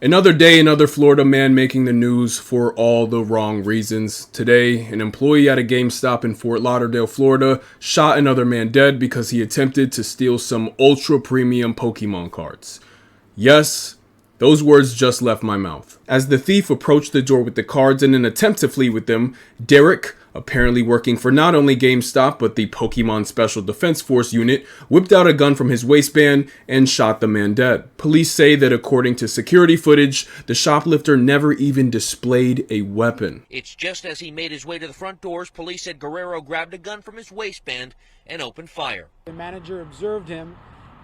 Another day, another Florida man making the news for all the wrong reasons. Today, an employee at a GameStop in Fort Lauderdale, Florida, shot another man dead because he attempted to steal some ultra premium Pokemon cards. Yes, those words just left my mouth. As the thief approached the door with the cards in an attempt to flee with them, Derek, apparently working for not only GameStop but the Pokemon Special Defense Force unit, whipped out a gun from his waistband and shot the man dead. Police say that according to security footage, the shoplifter never even displayed a weapon. It's just as he made his way to the front doors, police said Guerrero grabbed a gun from his waistband and opened fire. The manager observed him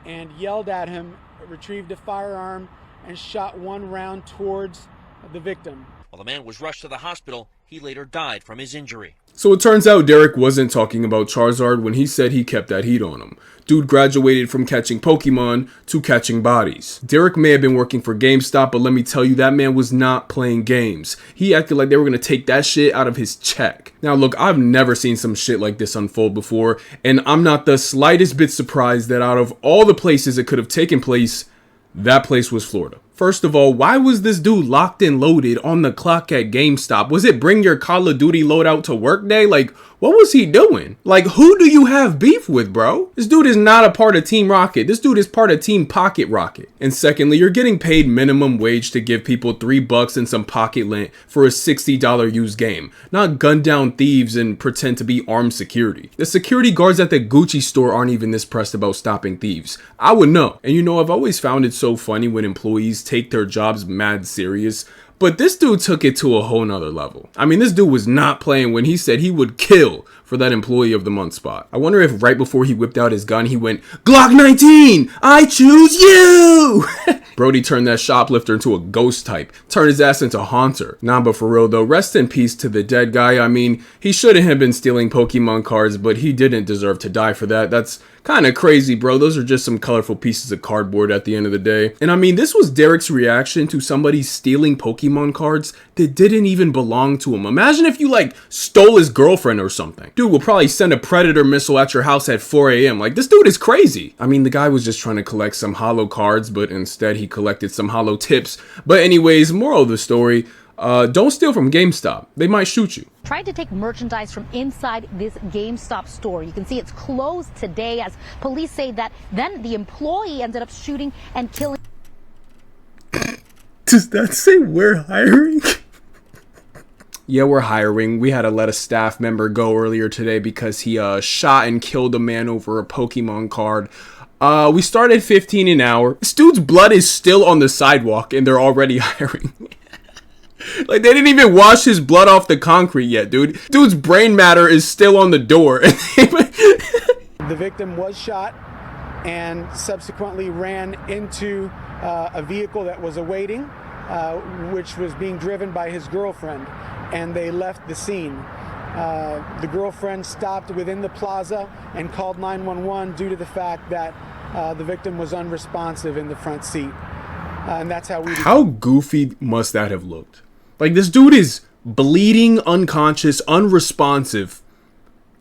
and yelled at him, retrieved a firearm, and shot one round towards the victim. While the man was rushed to the hospital, he later died from his injury. So it turns out Derek wasn't talking about Charizard when he said he kept that heat on him. Dude graduated from catching Pokemon to catching bodies. Derek may have been working for GameStop, but let me tell you, that man was not playing games. He acted like they were going to take that shit out of his check. Now look, I've never seen some shit like this unfold before, and I'm not the slightest bit surprised that out of all the places it could have taken place, that place was Florida. First of all, why was this dude locked and loaded on the clock at GameStop? Was it bring your Call of Duty loadout to work day? Like, what was he doing? Like, who do you have beef with, bro? This dude is not a part of Team Rocket. This dude is part of Team Pocket Rocket. And secondly, you're getting paid minimum wage to give people $3 and some pocket lint for a $60 used game, not gun down thieves and pretend to be armed security. The security guards at the Gucci store aren't even this pressed about stopping thieves. I would know. And you know, I've always found it so funny when employees take their jobs mad serious, but this dude took it to a whole nother level. I mean, this dude was not playing when he said he would kill for that employee of the month spot. I wonder if right before he whipped out his gun, he went, "Glock 19, I choose you!" Brody turned that shoplifter into a ghost type, turned his ass into Haunter. Nah, but for real though, rest in peace to the dead guy. I mean, he shouldn't have been stealing Pokemon cards, but he didn't deserve to die for that. That's kind of crazy, bro. Those are just some colorful pieces of cardboard at the end of the day. And I mean, this was Derek's reaction to somebody stealing Pokemon cards that didn't even belong to him. Imagine if you like stole his girlfriend or something. Dude will probably send a predator missile at your house at 4 a.m. Like, this dude is crazy. I mean, the guy was just trying to collect some hollow cards, but instead he collected some hollow tips. But anyways, moral of the story, don't steal from GameStop. They might shoot you. Tried to take merchandise from inside this GameStop store. You can see it's closed today as police say that then the employee ended up shooting and killing. Does that say we're hiring? Yeah, we're hiring. We had to let a staff member go earlier today because he shot and killed a man over a Pokemon card. We started 15 an hour. This dude's blood is still on the sidewalk and they're already hiring. Like, they didn't even wash his blood off the concrete yet, dude. Dude's brain matter is still on the door. The victim was shot and subsequently ran into a vehicle that was awaiting, which was being driven by his girlfriend, and they left the scene. The girlfriend stopped within the plaza and called 911 due to the fact that the victim was unresponsive in the front seat. And that's how we... How goofy must that have looked? Like, this dude is bleeding, unconscious, unresponsive,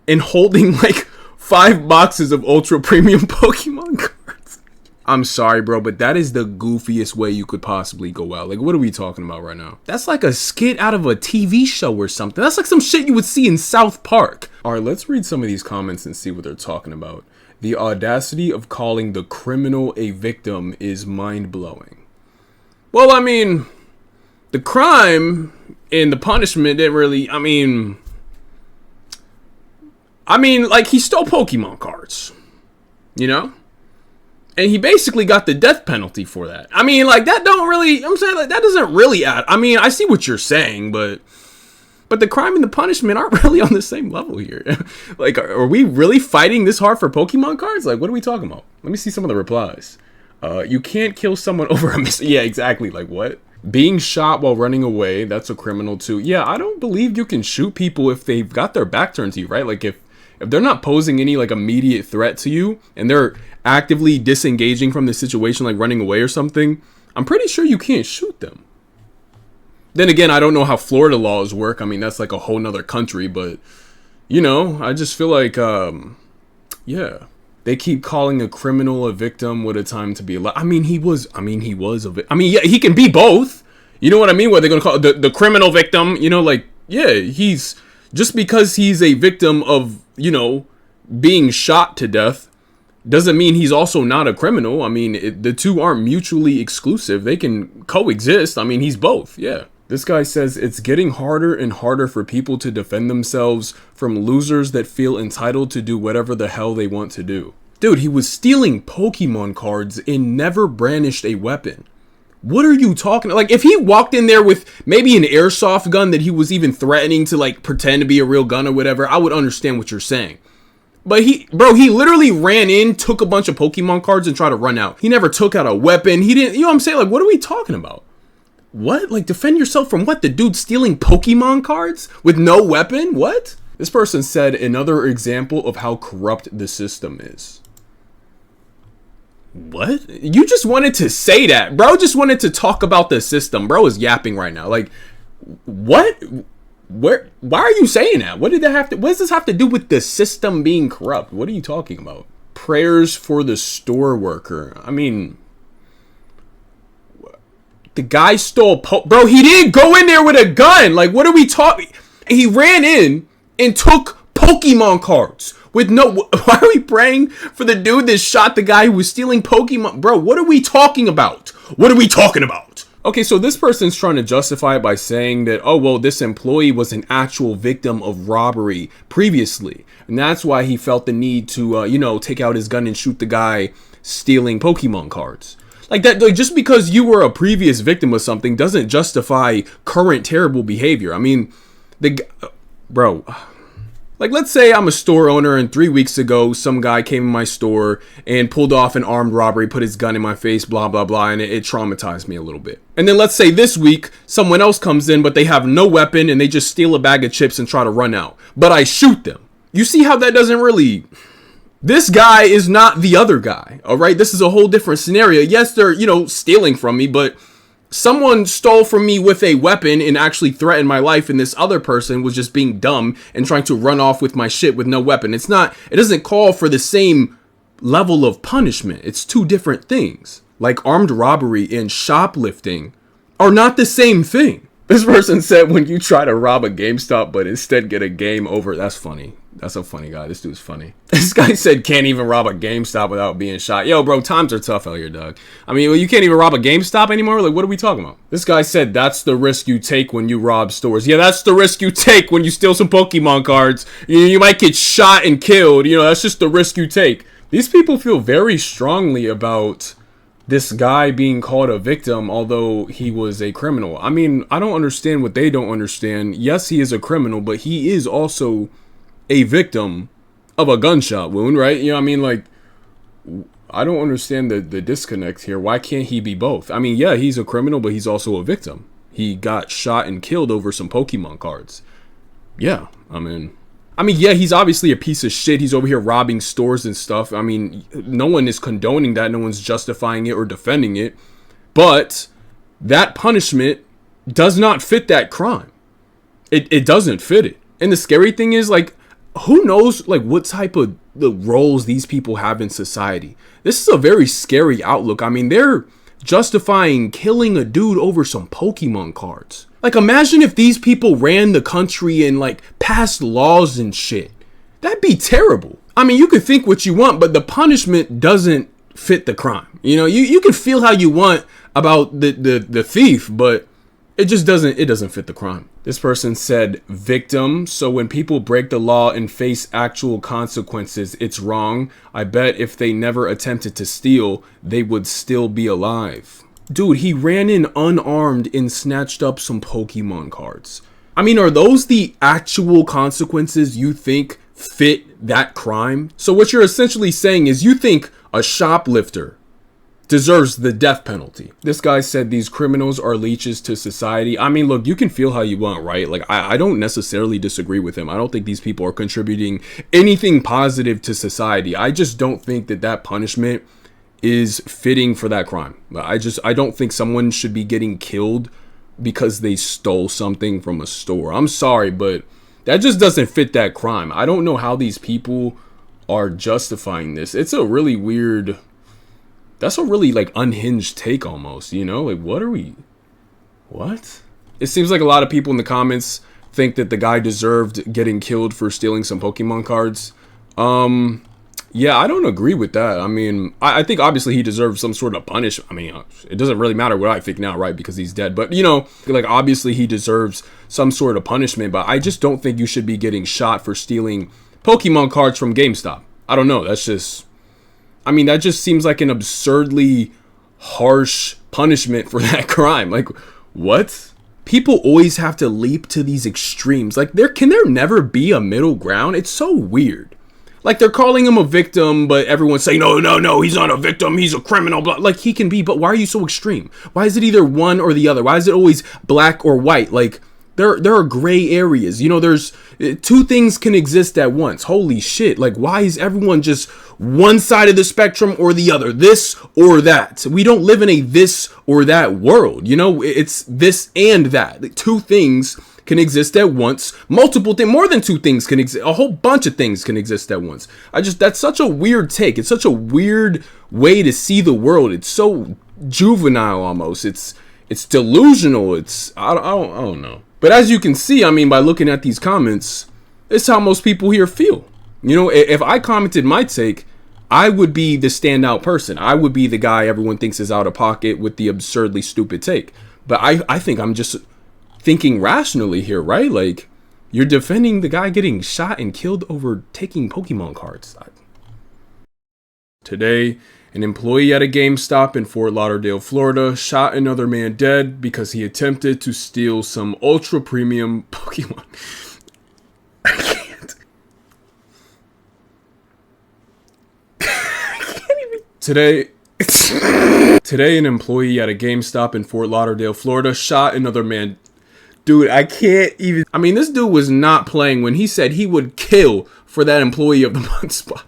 and holding like 5 boxes of ultra premium Pokemon cards. I'm sorry, bro, but that is the goofiest way you could possibly go out. Like, what are we talking about right now? That's like a skit out of a TV show or something. That's like some shit you would see in South Park. All right, let's read some of these comments and see what they're talking about. The audacity of calling the criminal a victim is mind-blowing. Well, I mean, the crime and the punishment didn't really, I mean, like, he stole Pokemon cards, you know? And he basically got the death penalty for that. I mean, like, that don't really, I'm saying, like, that doesn't really add, I mean, I see what you're saying, but the crime and the punishment aren't really on the same level here. Like, are we really fighting this hard for Pokemon cards? Like, what are we talking about? Let me see some of the replies. You can't kill someone over a yeah, exactly. Like, what? Being shot while running away, that's a criminal too. Yeah, I don't believe you can shoot people if they've got their back turned to you, right? Like, if they're not posing any like immediate threat to you and they're actively disengaging from the situation, like running away or something, I'm pretty sure you can't shoot them. Then again, I don't know how Florida laws work. I mean, that's like a whole nother country, but you know, I just feel like, yeah. They keep calling a criminal a victim with a time to be alive. He was a victim. Yeah, he can be both. You know what I mean? What they're going to call the criminal victim, yeah, he's just because he's a victim of, being shot to death doesn't mean he's also not a criminal. The two aren't mutually exclusive. They can coexist. He's both. Yeah. This guy says it's getting harder and harder for people to defend themselves from losers that feel entitled to do whatever the hell they want to do. Dude, he was stealing Pokemon cards and never brandished a weapon. What are you talking? Like, if he walked in there with maybe an airsoft gun that he was even threatening to, like, pretend to be a real gun or whatever, I would understand what you're saying. But he literally ran in, took a bunch of Pokemon cards and tried to run out. He never took out a weapon. He didn't, what I'm saying? Like, what are we talking about? What? Like, defend yourself from what? The dude stealing Pokemon cards with no weapon? What? This person said another example of how corrupt the system is. What? You just wanted to say that. Bro just wanted to talk about the system. Bro is yapping right now. Like, what? Where? Why are you saying that? What does this have to do with the system being corrupt? What are you talking about? Prayers for the store worker. The guy stole bro, he didn't go in there with a gun. Like, what are we talking? He ran in and took Pokemon cards with no. Why are we praying for the dude that shot the guy who was stealing Pokemon? Bro, what are we talking about? What are we talking about? Okay, so this person's trying to justify it by saying that, oh, well, this employee was an actual victim of robbery previously. And that's why he felt the need to, take out his gun and shoot the guy stealing Pokemon cards. Like that, just because you were a previous victim of something doesn't justify current terrible behavior. Bro, like, let's say I'm a store owner and 3 weeks ago, some guy came in my store and pulled off an armed robbery, put his gun in my face, blah, blah, blah, and it traumatized me a little bit. And then let's say this week, someone else comes in, but they have no weapon and they just steal a bag of chips and try to run out. But I shoot them. You see how that doesn't really... This guy is not the other guy, all right? This is a whole different scenario. Yes, they're, stealing from me, but someone stole from me with a weapon and actually threatened my life, and this other person was just being dumb and trying to run off with my shit with no weapon. It doesn't call for the same level of punishment. It's two different things. Like, armed robbery and shoplifting are not the same thing. This person said when you try to rob a GameStop but instead get a game over. That's funny. That's a funny guy. This dude's funny. This guy said can't even rob a GameStop without being shot. Yo, bro, times are tough out here, dog. You can't even rob a GameStop anymore? Like, what are we talking about? This guy said that's the risk you take when you rob stores. Yeah, that's the risk you take when you steal some Pokemon cards. You might get shot and killed. That's just the risk you take. These people feel very strongly about this guy being called a victim, although he was a criminal. I don't understand what they don't understand. Yes, he is a criminal, but he is also a victim of a gunshot wound, right? Like, I don't understand the disconnect here. Why can't he be both? Yeah, he's a criminal, but he's also a victim. He got shot and killed over some Pokemon cards. Yeah, yeah, he's obviously a piece of shit. He's over here robbing stores and stuff. No one is condoning that. No one's justifying it or defending it. But that punishment does not fit that crime. It doesn't fit it. And the scary thing is, like, who knows, like, what type of the roles these people have in society. This is a very scary outlook. They're justifying killing a dude over some Pokemon cards. Like, imagine if these people ran the country and, like, passed laws and shit. That'd be terrible. You could think what you want, but the punishment doesn't fit the crime. You can feel how you want about the thief, but it just doesn't fit the crime. This person said victim. So when people break the law and face actual consequences, it's wrong. I bet if they never attempted to steal, they would still be alive. Dude, he ran in unarmed and snatched up some Pokemon cards. Are those the actual consequences you think fit that crime? So what you're essentially saying is you think a shoplifter deserves the death penalty. This guy said these criminals are leeches to society. Look, you can feel how you want, right? Like, I don't necessarily disagree with him. I don't think these people are contributing anything positive to society. I just don't think that punishment is fitting for that crime. I don't think someone should be getting killed because they stole something from a store. I'm sorry, but that just doesn't fit that crime. I don't know how these people are justifying this. It's a really weird, that's a really like unhinged take almost, you know? Like what? It seems like a lot of people in the comments think that the guy deserved getting killed for stealing some Pokemon cards. Yeah, I don't agree with that. I mean, I think obviously he deserves some sort of punishment. I mean, it doesn't really matter what I think now, right? Because he's dead. But, you know, like obviously he deserves some sort of punishment. But I just don't think you should be getting shot for stealing Pokemon cards from GameStop. I don't know. That's just, I mean, that just seems like an absurdly harsh punishment for that crime. Like, what? People always have to leap to these extremes. Like, can there never be a middle ground? It's so weird. Like, they're calling him a victim, but everyone's saying, no, he's not a victim, he's a criminal. Blah. Like, he can be, but why are you so extreme? Why is it either one or the other? Why is it always black or white? Like, there are gray areas. You know, there's two things can exist at once. Holy shit. Like, why is everyone just one side of the spectrum or the other? This or that. We don't live in a this or that world. You know, it's this and that. Two things can exist at once. Multiple things, more than two things can exist. A whole bunch of things can exist at once. That's such a weird take. It's such a weird way to see the world. It's so juvenile almost. It's delusional. I don't know. But as you can see, I mean, by looking at these comments, it's how most people here feel. You know, if I commented my take, I would be the standout person. I would be the guy everyone thinks is out of pocket with the absurdly stupid take. But I think I'm just thinking rationally here, right? Like, you're defending the guy getting shot and killed over taking Pokemon cards. Today, an employee at a GameStop in Fort Lauderdale, Florida, shot another man dead because he attempted to steal some ultra premium Pokemon. I can't. I can't even. Today, an employee at a GameStop in Fort Lauderdale, Florida, shot another man. Dude, I can't even. I mean, this dude was not playing when he said he would kill for that employee of the month spot.